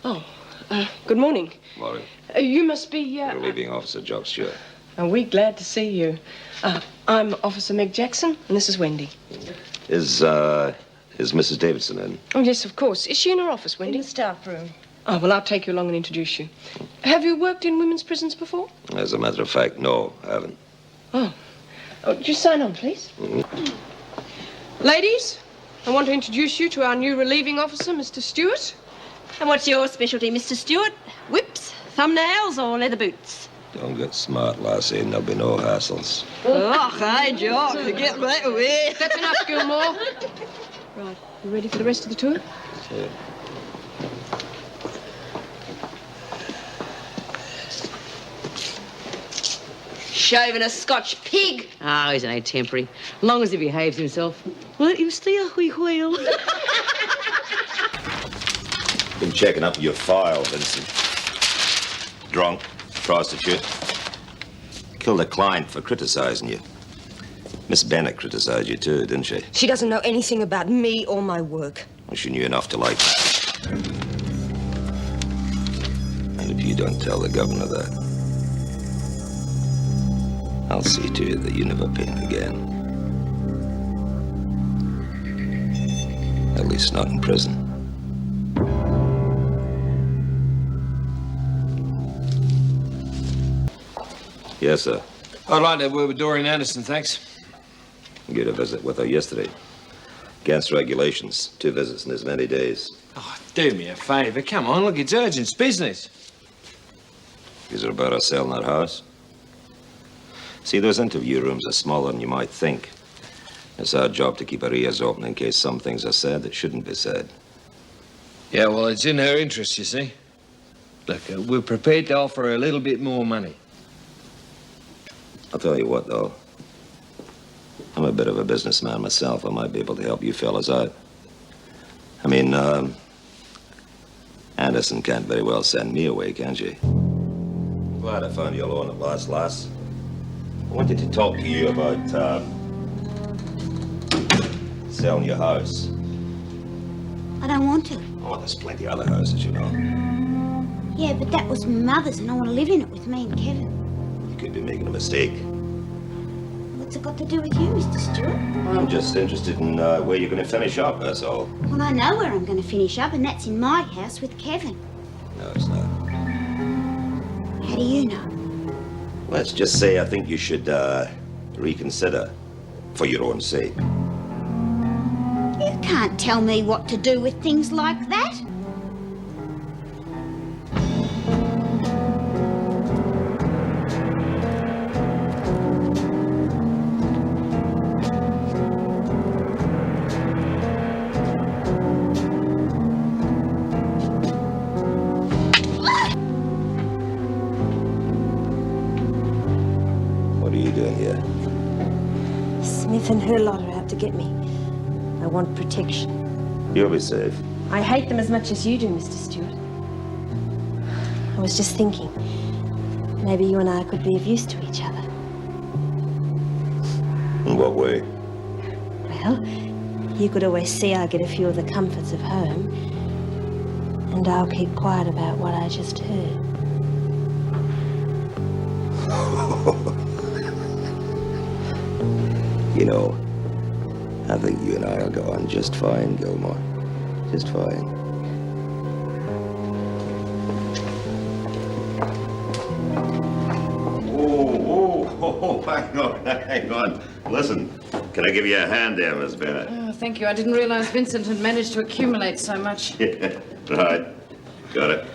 Oh, good morning. Morning. You must be, Relieving Officer Jock, Stewart. Are we glad to see you? I'm Officer Meg Jackson, and this is Wendy. Is Mrs. Davidson in? Oh, yes, of course. Is she in her office, Wendy? In the staff room. Oh, well, I'll take you along and introduce you. Have you worked in women's prisons before? As a matter of fact, no, I haven't. Oh, just sign on, please. Mm-hmm. Ladies, I want to introduce you to our new relieving officer, Mr. Stewart. And what's your specialty, Mr. Stewart? Whips, thumbnails, or leather boots? Don't get smart, lassie, and there'll be no hassles. Oh, hi, Jock. Get right away. That's enough, Gilmore. Right, you ready for the rest of the tour? Yeah. Shaving a Scotch pig. Ah, he's only temporary. Long as he behaves himself. Let him stay a wee whale. Been checking up your file, Vincent. Drunk, prostitute. Killed a client for criticizing you. Miss Bennett criticized you too, didn't she? She doesn't know anything about me or my work. Well, she knew enough to like that. And if you don't tell the governor that, I'll see to it that you never paint again. At least not in prison. Yes, sir. I'd like to have a word with Doreen Anderson, thanks. You had a visit with her yesterday. Against regulations. 2 visits in as many days. Oh, do me a favour. Come on, look, it's urgent. It's business. Is it about us selling that house? See, those interview rooms are smaller than you might think. It's our job to keep our ears open in case some things are said that shouldn't be said. Yeah, well, it's in her interest, you see. Look, we're prepared to offer her a little bit more money. I'll tell you what, though. I'm a bit of a businessman myself. I might be able to help you fellas out. I mean, Anderson can't very well send me away, can she? Glad I found you alone at last, lass. I wanted to talk to you about, selling your house. I don't want to. Oh, there's plenty of other houses, you know. Yeah, but that was my mother's and I want to live in it with me and Kevin. You could be making a mistake. What's it got to do with you, Mr. Stewart? I'm just interested in where you're going to finish up, that's all. Well, I know where I'm going to finish up, and that's in my house with Kevin. No, it's not. How do you know? Let's just say I think you should reconsider for your own sake. You can't tell me what to do with things like that. Smith and her lot are out to get me. I want protection. You'll be safe. I hate them as much as you do, Mr. Stewart. I was just thinking, maybe you and I could be of use to each other. In what way? Well, you could always see I get a few of the comforts of home, and I'll keep quiet about what I just heard. You know, I think you and I will go on just fine, Gilmore. Just fine. Oh, hang on. Listen, can I give you a hand there, Miss Bennett? Oh, thank you. I didn't realize Vincent had managed to accumulate so much. Yeah, right. Got it.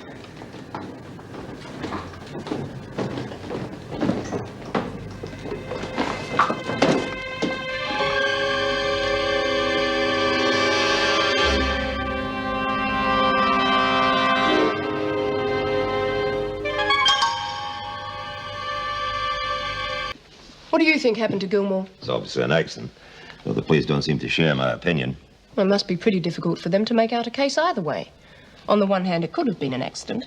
What do you think happened to Gilmore? It's obviously an accident, though the police don't seem to share my opinion. Well, it must be pretty difficult for them to make out a case either way. On the one hand, it could have been an accident.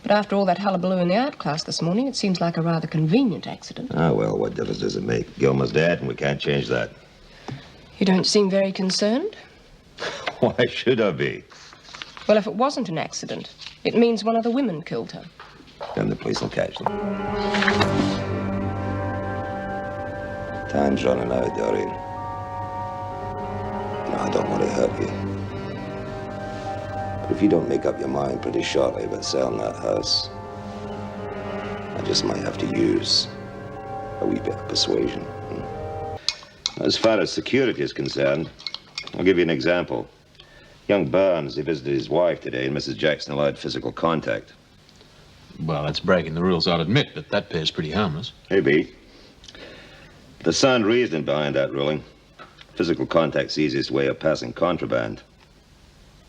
But after all that hullabaloo in the art class this morning, it seems like a rather convenient accident. Ah, well, what difference does it make? Gilmore's dead, and we can't change that. You don't seem very concerned. Why should I be? Well, if it wasn't an accident, it means one of the women killed her. Then the police will catch them. Time's running out, Doreen. No, I don't want to hurt you. But if you don't make up your mind pretty shortly about selling that house, I just might have to use a wee bit of persuasion. As far as security is concerned, I'll give you an example. Young Burns, he visited his wife today, and Mrs. Jackson allowed physical contact. Well, that's breaking the rules, I'll admit, but that appears pretty harmless. Maybe. There's sound reasoning behind that ruling. Physical contact's the easiest way of passing contraband.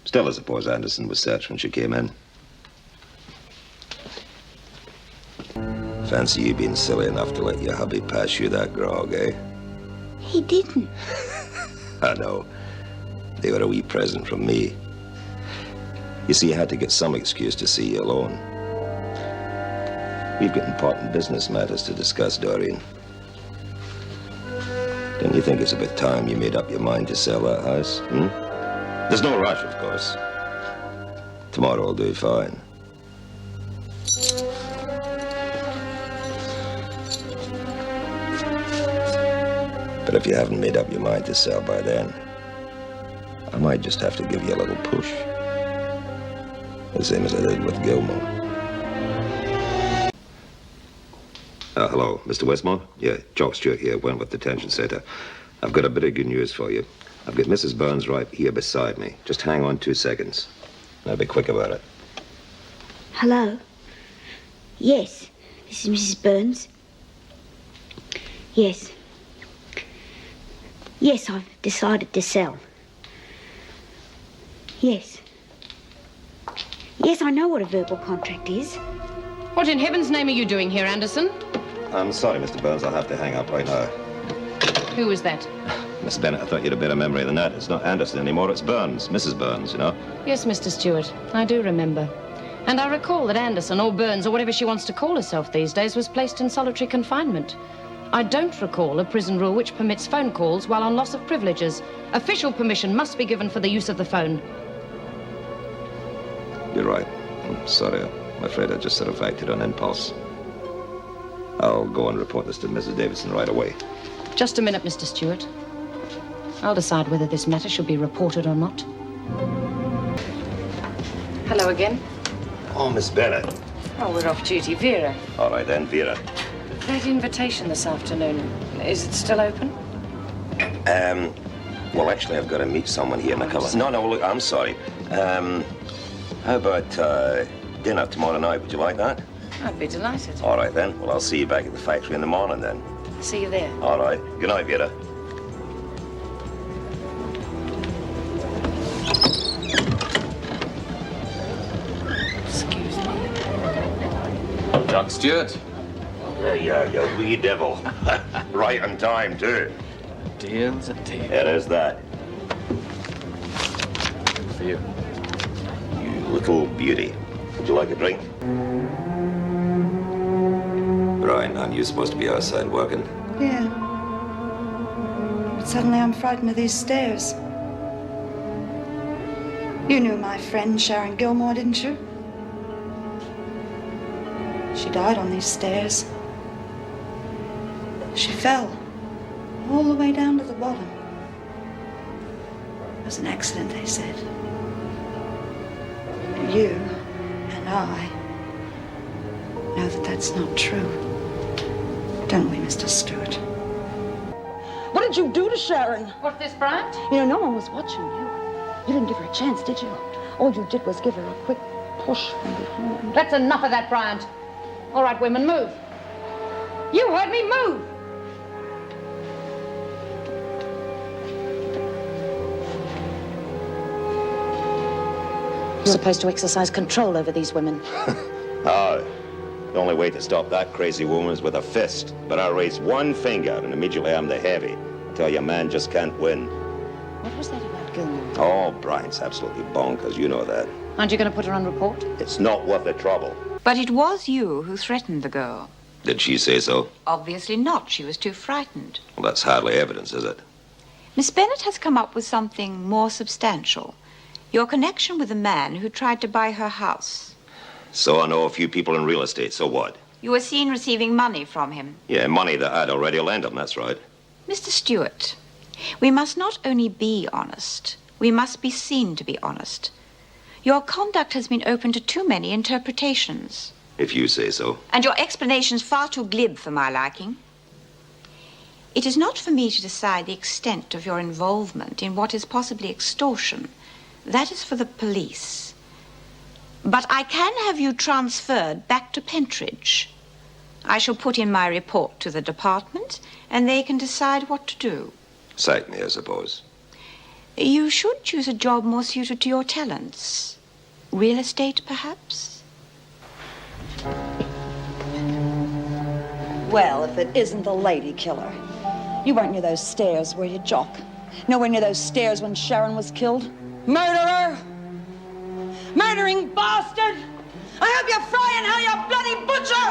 Still, I suppose Anderson was searched when she came in. Fancy you being silly enough to let your hubby pass you that grog, eh? He didn't. I know. They were a wee present from me. You see, I had to get some excuse to see you alone. We've got important business matters to discuss, Doreen. Don't you think it's about time you made up your mind to sell that house? There's no rush, of course. Tomorrow will do fine. But if you haven't made up your mind to sell by then, I might just have to give you a little push. The same as I did with Gilmore. Hello, Mr. Westmore? Yeah, Jock Stewart here, Wentworth Detention Center. I've got a bit of good news for you. I've got Mrs. Burns right here beside me. Just hang on 2 seconds. I'll be quick about it. Hello? Yes, this is Mrs. Burns. Yes. Yes, I've decided to sell. Yes. Yes, I know what a verbal contract is. What in heaven's name are you doing here, Anderson? I'm sorry, Mr. Burns. I'll have to hang up right now. Who was that? Miss Bennett, I thought you'd a better memory than that. It's not Anderson anymore, it's Burns. Mrs. Burns, you know. Yes, Mr. Stewart, I do remember. And I recall that Anderson, or Burns, or whatever she wants to call herself these days, was placed in solitary confinement. I don't recall a prison rule which permits phone calls while on loss of privileges. Official permission must be given for the use of the phone. You're right. I'm sorry. I'm afraid I just sort of acted on impulse. I'll go and report this to Mrs. Davidson right away. Just a minute, Mr. Stewart. I'll decide whether this matter should be reported or not. Hello again. Oh, Miss Bennett. Oh, we're off duty. Vera. All right then, Vera. That invitation this afternoon, is it still open? Well, actually, I've got to meet someone here in a couple. No, look, I'm sorry. How about dinner tomorrow night? Would you like that? I'd be delighted. All right then. Well, I'll see you back at the factory in the morning then. See you there. All right. Good night, Vera. Excuse me. Jock Stewart. Yeah, you wee devil. Right on time, too. Deal's a deal. It is that. For you. You little beauty. Would you like a drink? Brian, aren't you supposed to be outside working? Yeah. But suddenly I'm frightened of these stairs. You knew my friend Sharon Gilmore, didn't you? She died on these stairs. She fell all the way down to the bottom. It was an accident, they said. You and I know that that's not true. Don't we, Mr. Stewart? What did you do to Sharon? What's this, Bryant? You know, no one was watching you. You didn't give her a chance, did you? All you did was give her a quick push from behind. That's enough of that, Bryant. All right, women, move. You heard me, move! You're supposed to exercise control over these women. Oh, the only way to stop that crazy woman is with a fist. But I raise one finger and immediately I'm the heavy. I tell you, a man just can't win. What was that about Gilmore? Oh, Brian's absolutely bonkers. You know that. Aren't you going to put her on report? It's not worth the trouble. But it was you who threatened the girl. Did she say so? Obviously not. She was too frightened. Well, that's hardly evidence, is it? Miss Bennett has come up with something more substantial. Your connection with the man who tried to buy her house. So I know a few people in real estate, so what? You were seen receiving money from him. Yeah, money that I'd already lent him, that's right. Mr. Stewart, we must not only be honest, we must be seen to be honest. Your conduct has been open to too many interpretations. If you say so. And your explanations far too glib for my liking. It is not for me to decide the extent of your involvement in what is possibly extortion. That is for the police. But I can have you transferred back to Pentridge. I shall put in my report to the department, and they can decide what to do. Sack me, I suppose. You should choose a job more suited to your talents. Real estate, perhaps? Well, if it isn't the lady killer. You weren't near those stairs, were you, Jock? Nowhere near those stairs when Sharon was killed? Murderer! Murdering bastard! I hope you're frying hell, you bloody butcher!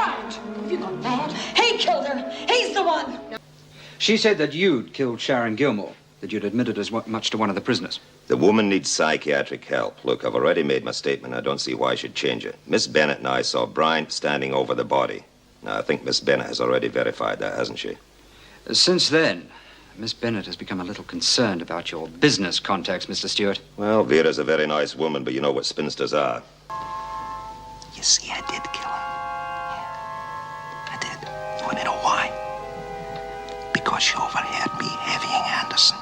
Have you gone mad? He killed her. He's the one. She said that you'd killed Sharon Gilmore, that you'd admitted as much to one of the prisoners. The woman needs psychiatric help. Look, I've already made my statement. I don't see why I should change it. Miss Bennett and I saw Bryant standing over the body. Now, I think Miss Bennett has already verified that, hasn't she? Since then, Miss Bennett has become a little concerned about your business contacts, Mr. Stewart. Well, Vera's a very nice woman, but you know what spinsters are. You see, I did kill her. Yeah, I did. You want to know why? Because she overheard me heavying Anderson.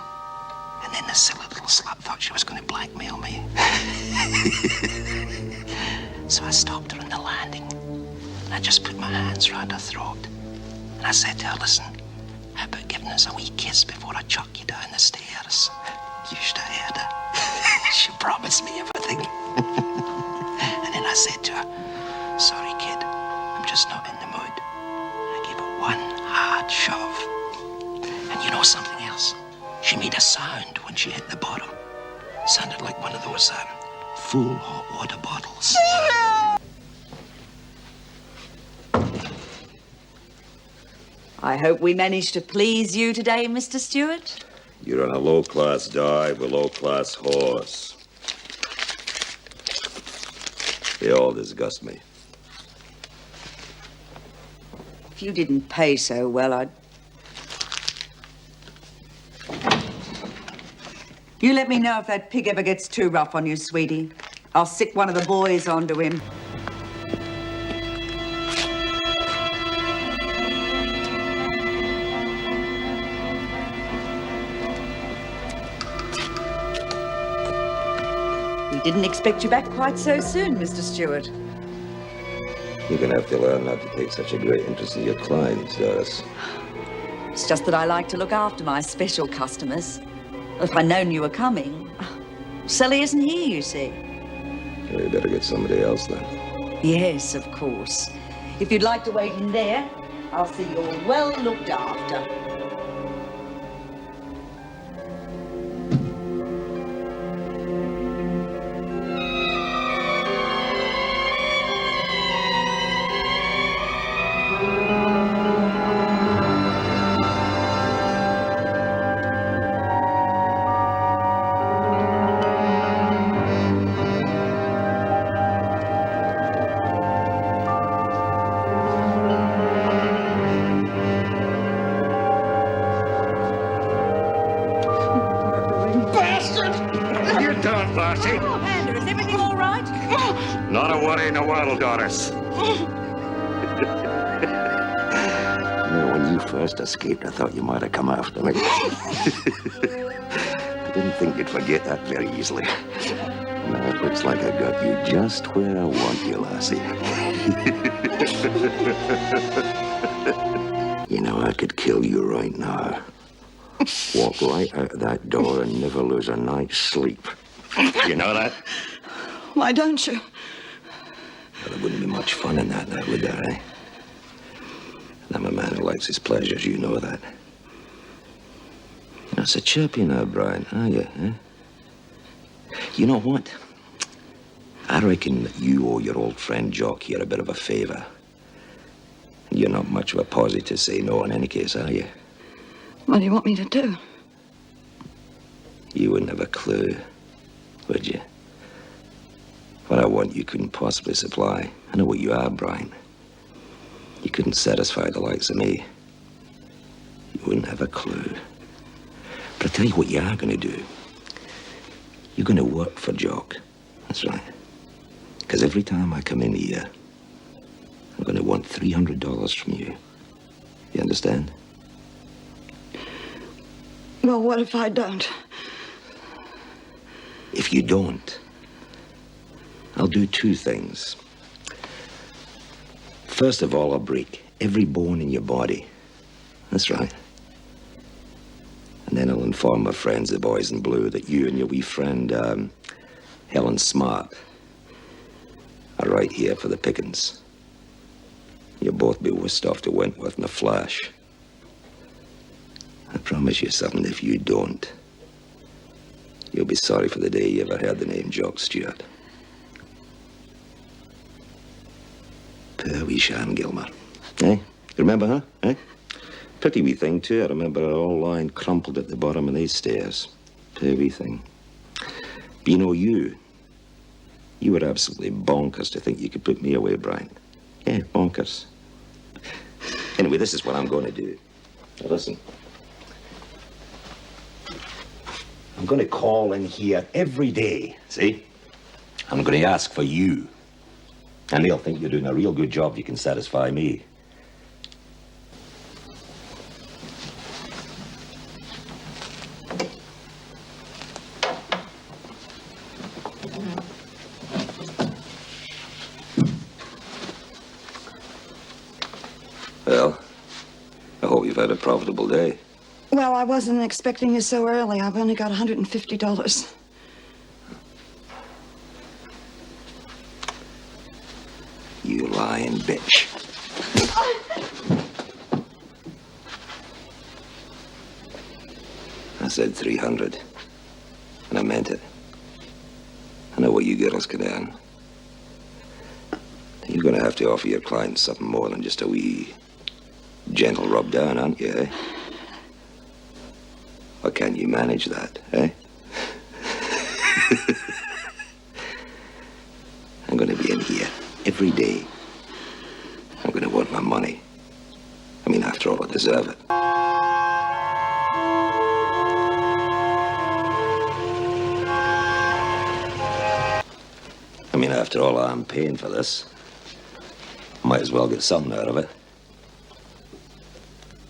And then the silly little slut thought she was going to blackmail me. So I stopped her on the landing. And I just put my hands round her throat. And I said to her, listen, how about giving us a wee kiss before I chuck you down the stairs? You should have heard her. She promised me everything. And then I said to her, sorry, kid, I'm just not in the mood. I gave her one hard shove. And you know something else? She made a sound when she hit the bottom. Sounded like one of those full hot water bottles. I hope we managed to please you today, Mr. Stewart. You're on a low-class dive with low-class horse. They all disgust me. If you didn't pay so well, I'd... You let me know if that pig ever gets too rough on you, sweetie. I'll sick one of the boys onto him. We didn't expect you back quite so soon, Mr. Stewart. You're going to have to learn not to take such a great interest in your clients, Doris. It's just that I like to look after my special customers. If I'd known you were coming... Sally isn't here, you see. Well, you better get somebody else, then. Yes, of course. If you'd like to wait in there, I'll see you're well looked after. Not a worry in the world, Doris. When you first escaped, I thought you might have come after me. I didn't think you'd forget that very easily. Now it looks like I got you just where I want you, lassie. You know, I could kill you right now. Walk right out of that door and never lose a night's sleep. You know that? Why don't you? Well, there wouldn't be much fun in that, now, would there, eh? And I'm a man who likes his pleasures, you know that. You're not so chirpy now, Brian, are you, eh? You know what? I reckon that you owe your old friend Jock here a bit of a favor. And you're not much of a posie to say no in any case, are you? What do you want me to do? You wouldn't have a clue, would you? What I want, you couldn't possibly supply. I know what you are, Brian. You couldn't satisfy the likes of me. You wouldn't have a clue. But I tell you what you are going to do. You're going to work for Jock. That's right. Because every time I come in here, I'm going to want $300 from you. You understand? Well, what if I don't? If you don't, I'll do two things. First of all, I'll break every bone in your body. That's right. And then I'll inform my friends, the boys in blue, that you and your wee friend, Helen Smart, are right here for the pickings. You'll both be whisked off to Wentworth in a flash. I promise you something, if you don't, you'll be sorry for the day you ever heard the name Jock Stewart. Poor wee Sharon Gilmer. Eh? You remember her? Eh? Pretty wee thing, too. I remember her all lying crumpled at the bottom of these stairs. Poor wee thing. But you know, you were absolutely bonkers to think you could put me away, Brian. Yeah, bonkers. Anyway, this is what I'm going to do. Now, listen. I'm going to call in here every day, see? I'm going to ask for you. And they'll think you're doing a real good job if you can satisfy me. Well, I hope you've had a profitable day. Well, I wasn't expecting you so early. I've only got $150. You lying bitch. I said 300. And I meant it. I know what you girls can earn. You're gonna have to offer your clients something more than just a wee gentle rub down, aren't you, eh? Or can you manage that, eh? I'm gonna be in here every day. I'm gonna want my money. I mean, after all, I deserve it. I mean, after all, I'm paying for this. Might as well get something out of it.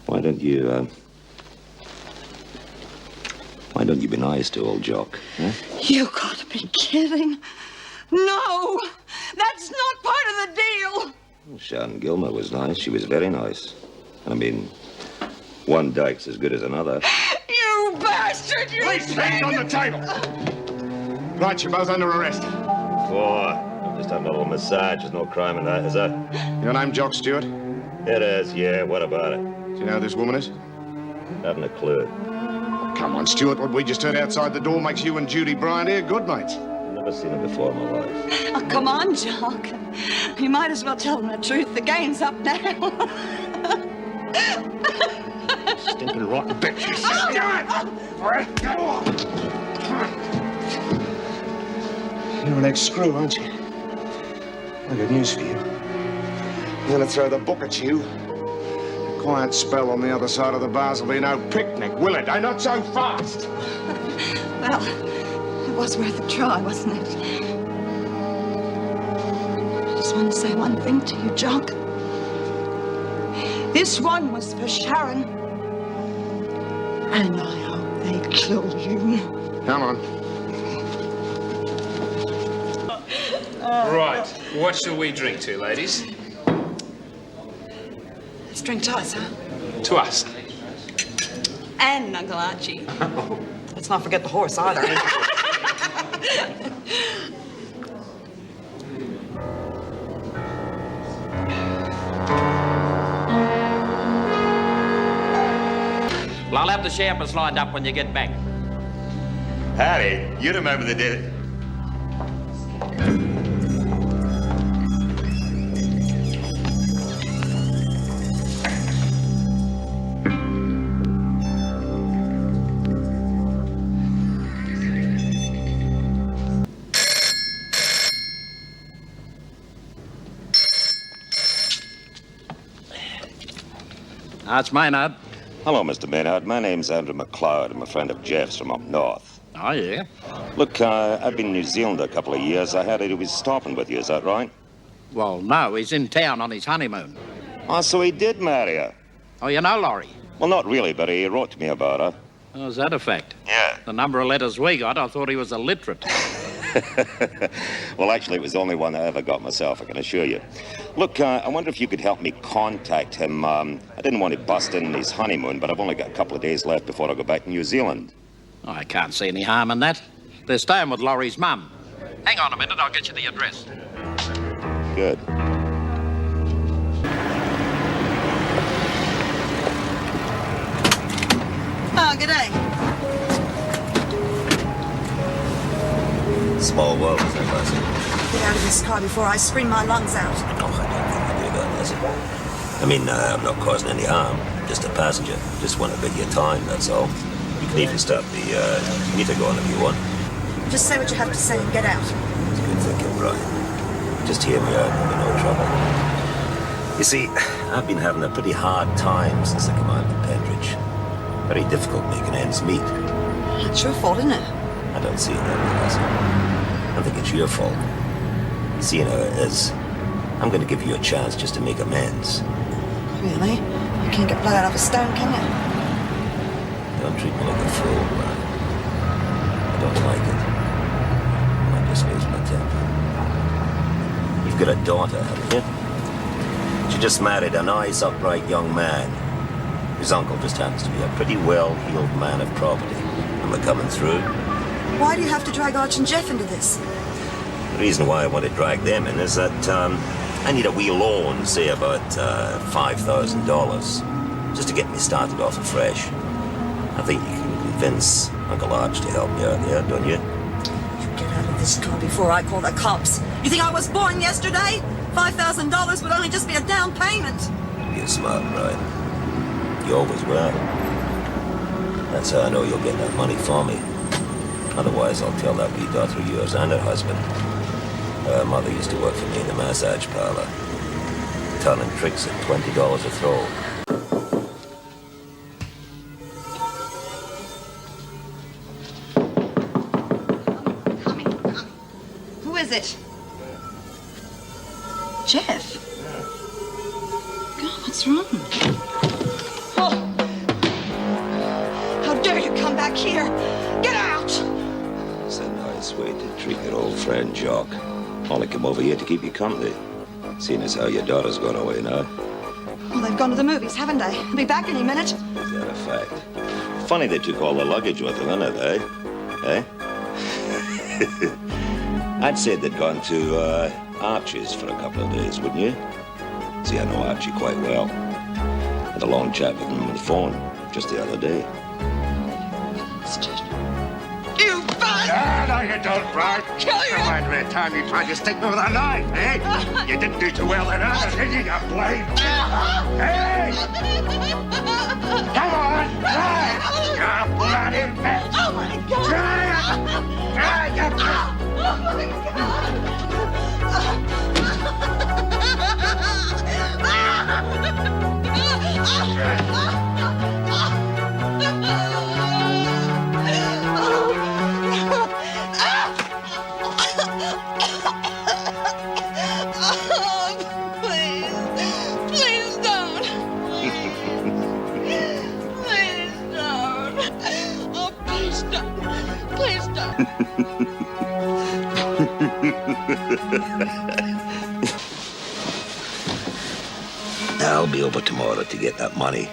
Why don't you be nice to old Jock, eh? You gotta be kidding. No! That's not part of the deal! Well, Sharon Gilmer was nice. She was very nice. I mean, one dyke's as good as another. You bastard! You Please, hands on the table! Right, you're both under arrest. For just having a little massage. There's no crime in that, is there? Your name Jock Stewart? It is, yeah. What about it? Do you know who this woman is? Haven't a clue. Come on, Stewart. What we just heard outside the door makes you and Judy Bryant here good mates. Never seen her before in my life. Oh, come on, Jock. You might as well tell them the truth. The game's up now. Stinking rotten bitch. You're an ex-screw, aren't you? I got news for you. I'm gonna throw the book at you. A quiet spell on the other side of the bars will be no picnic, will it? Eh? Not so fast. Well, it was worth a try, wasn't it? I just want to say one thing to you, Jock. This one was for Sharon. And I hope they kill you. Come on. Right. What shall we drink to, ladies? Let's drink to us, huh? To us. And Uncle Archie. Let's not forget the horse either. Well, I'll have the champers lined up when you get back. Harry, you remember the day. That's Maynard. Hello, Mr. Maynard. My name's Andrew McLeod. I'm a friend of Jeff's from up north. Oh, yeah? Look, I've been in New Zealand a couple of years. I heard he was stopping with you, is that right? Well, no, he's in town on his honeymoon. Oh, so he did marry her? Oh, you know Laurie? Well, not really, but he wrote to me about her. Oh, is that a fact? Yeah. The number of letters we got, I thought he was illiterate. Well, actually, it was the only one I ever got myself, I can assure you. Look, I wonder if you could help me contact him. I didn't want to bust in his honeymoon, but I've only got a couple of days left before I go back to New Zealand. Oh, I can't see any harm in that. They're staying with Laurie's mum. Hang on a minute, I'll get you the address. Good. Oh, g'day. Small world, is that, Lassie? Get out of this car before I scream my lungs out. Oh, I don't think you do that, Lassie. I mean, I'm not causing any harm. Just a passenger. Just want a bit of your time, that's all. You can even start the meter going if you want. Just say what you have to say and get out. It's good thinking, Brian. Just hear me out, there'll be no trouble. You see, I've been having a pretty hard time since I came out of Pendridge. Very difficult making ends meet. It's your fault, isn't it? I don't see it that way, Lassie. I think it's your fault. Seeing how it is, I'm going to give you a chance just to make amends. Really? You can't get blood out of a stone, can you? Don't treat me like a fool, Brian. I don't like it. I just lose my temper. You've got a daughter, haven't you? She just married a nice, upright young man. His uncle just happens to be a pretty well-heeled man of property. Am I coming through? Why do you have to drag Arch and Jeff into this? The reason why I want to drag them in is that I need a wee loan, say about $5,000, just to get me started off afresh. I think you can convince Uncle Arch to help me out there, don't you? You get out of this car before I call the cops. You think I was born yesterday? $5,000 would only just be a down payment. You're smart, Brian. You always were. That's how I know you'll get that money for me. Otherwise, I'll tell that wee daughter of yours and her husband. Her mother used to work for me in the massage parlor, turning tricks at $20 a throw. Who is it? Jeff? God, what's wrong? Oh! How dare you come back here! Get out! It's a nice way to treat your old friend, Jock. Only come over here to keep you company. Seeing as how your daughter's gone away now. Well, they've gone to the movies, haven't they? They'll be back any minute. Is that a fact? Funny they took all the luggage with them, isn't it, eh? I'd say they'd gone to Archie's for a couple of days, wouldn't you? See, I know Archie quite well. Had a long chat with him on the phone just the other day. You bastard! No, you don't, Brian. Kill you! Reminds me of the time you tried to stick me with a knife, eh? You didn't do too well then either, did you, you blade? Hey! Come on, try it! You bloody bitch! Oh, my God! Try it! Try it, you bitch! Oh, my God! Please don't. Please don't. Oh, please don't. Please don't. I'll be over tomorrow to get that money.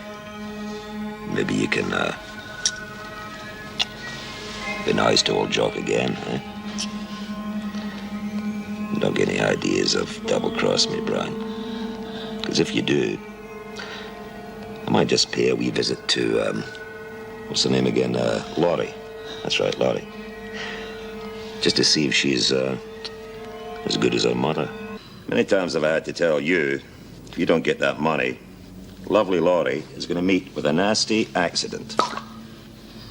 Maybe you can, be nice to old Jock again, eh? Don't get any ideas of double-cross me, Brian. Because if you do, I might just pay a wee visit to, what's her name again? Laurie. That's right, Laurie. Just to see if she's, as good as her mother. Many times I've had to tell you, if you don't get that money, lovely Laurie is going to meet with a nasty accident.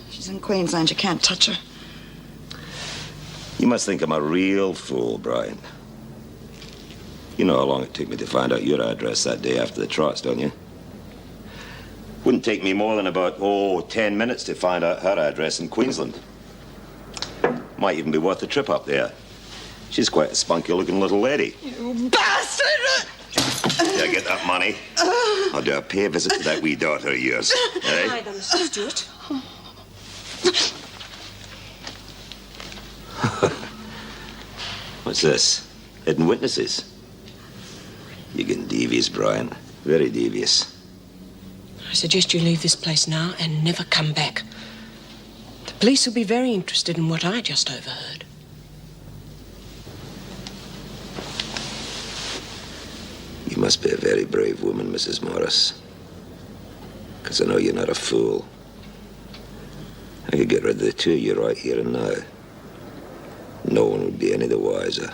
She's in Queensland. You can't touch her. You must think I'm a real fool, Brian. You know how long it took me to find out your address that day after the trots, don't you? Wouldn't take me more than about, 10 minutes to find out her address in Queensland. Might even be worth a trip up there. She's quite a spunky-looking little lady. You bastard! Yeah, get that money. I'll do a pay visit to that wee daughter of yours. Eh? Hi there, Mr. Stewart. What's this? Hidden witnesses? You're getting devious, Brian. Very devious. I suggest you leave this place now and never come back. The police will be very interested in what I just overheard. You must be a very brave woman, Mrs. Morris. Because I know you're not a fool. I could get rid of the two of you right here and now. No one would be any the wiser.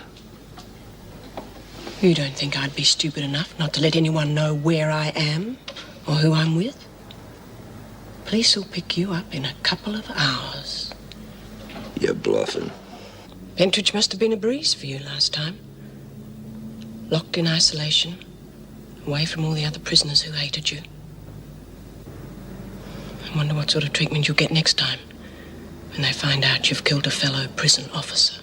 You don't think I'd be stupid enough not to let anyone know where I am or who I'm with? Police will pick you up in a couple of hours. You're bluffing. Pentridge must have been a breeze for you last time. Locked in isolation, away from all the other prisoners who hated you. I wonder what sort of treatment you'll get next time when they find out you've killed a fellow prison officer.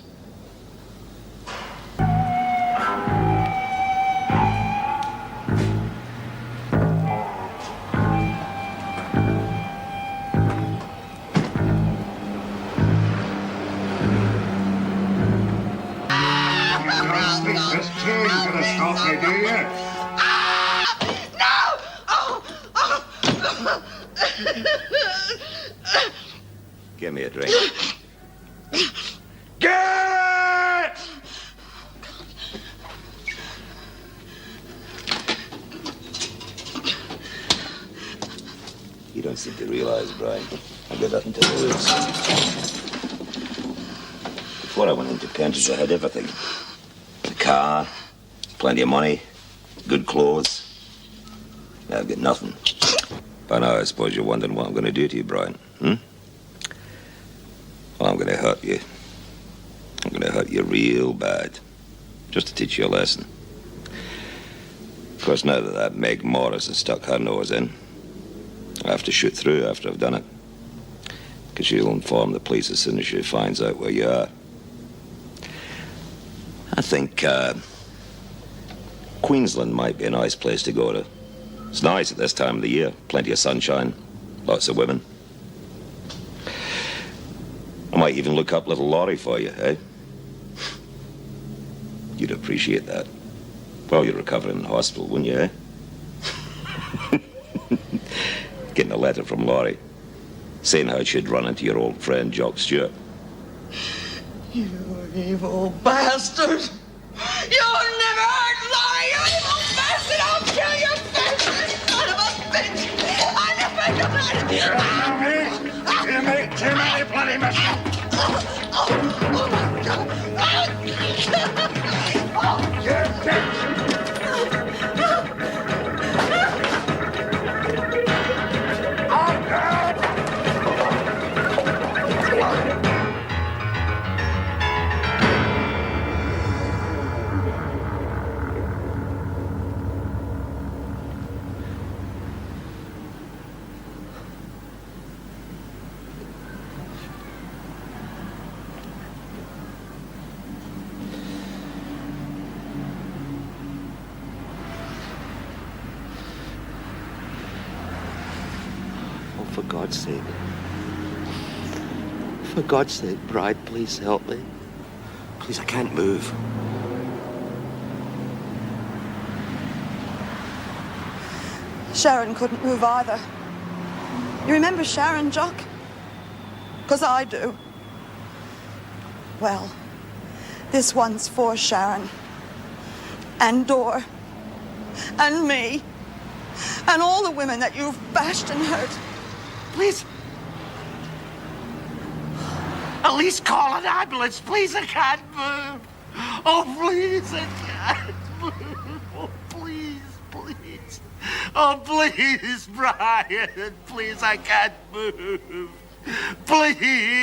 Give me a drink. Get! You don't seem to realize, Brian, I've got nothing to lose. Before I went into Pentridge, I had everything. A car, plenty of money, good clothes. Now I've got nothing. By now, I suppose you're wondering what I'm going to do to you, Brian. Well, I'm going to hurt you. I'm going to hurt you real bad. Just to teach you a lesson. Of course, now that Meg Morris has stuck her nose in, I have to shoot through after I've done it. Because she'll inform the police as soon as she finds out where you are. I think Queensland might be a nice place to go to. It's nice at this time of the year. Plenty of sunshine, lots of women. I might even look up little Laurie for you, eh? You'd appreciate that. Well, you're recovering in the hospital, wouldn't you, eh? Getting a letter from Laurie saying how she'd run into your old friend, Jock Stewart. You evil bastard! You'll never hurt Laurie, you evil bastard! I'll kill your bastard, son of a bitch! I never got You make too many bloody mistakes! Oh my God! You're dead! For God's sake. For God's sake, Bride, please help me. Please, I can't move. Sharon couldn't move either. You remember Sharon, Jock? 'Cause I do. Well, this one's for Sharon. And Dor. And me. And all the women that you've bashed and hurt. Please. At least call an ambulance. Please, I can't move. Oh, please, I can't move. Oh, please, please. Oh, please, Brian. Please, I can't move. Please.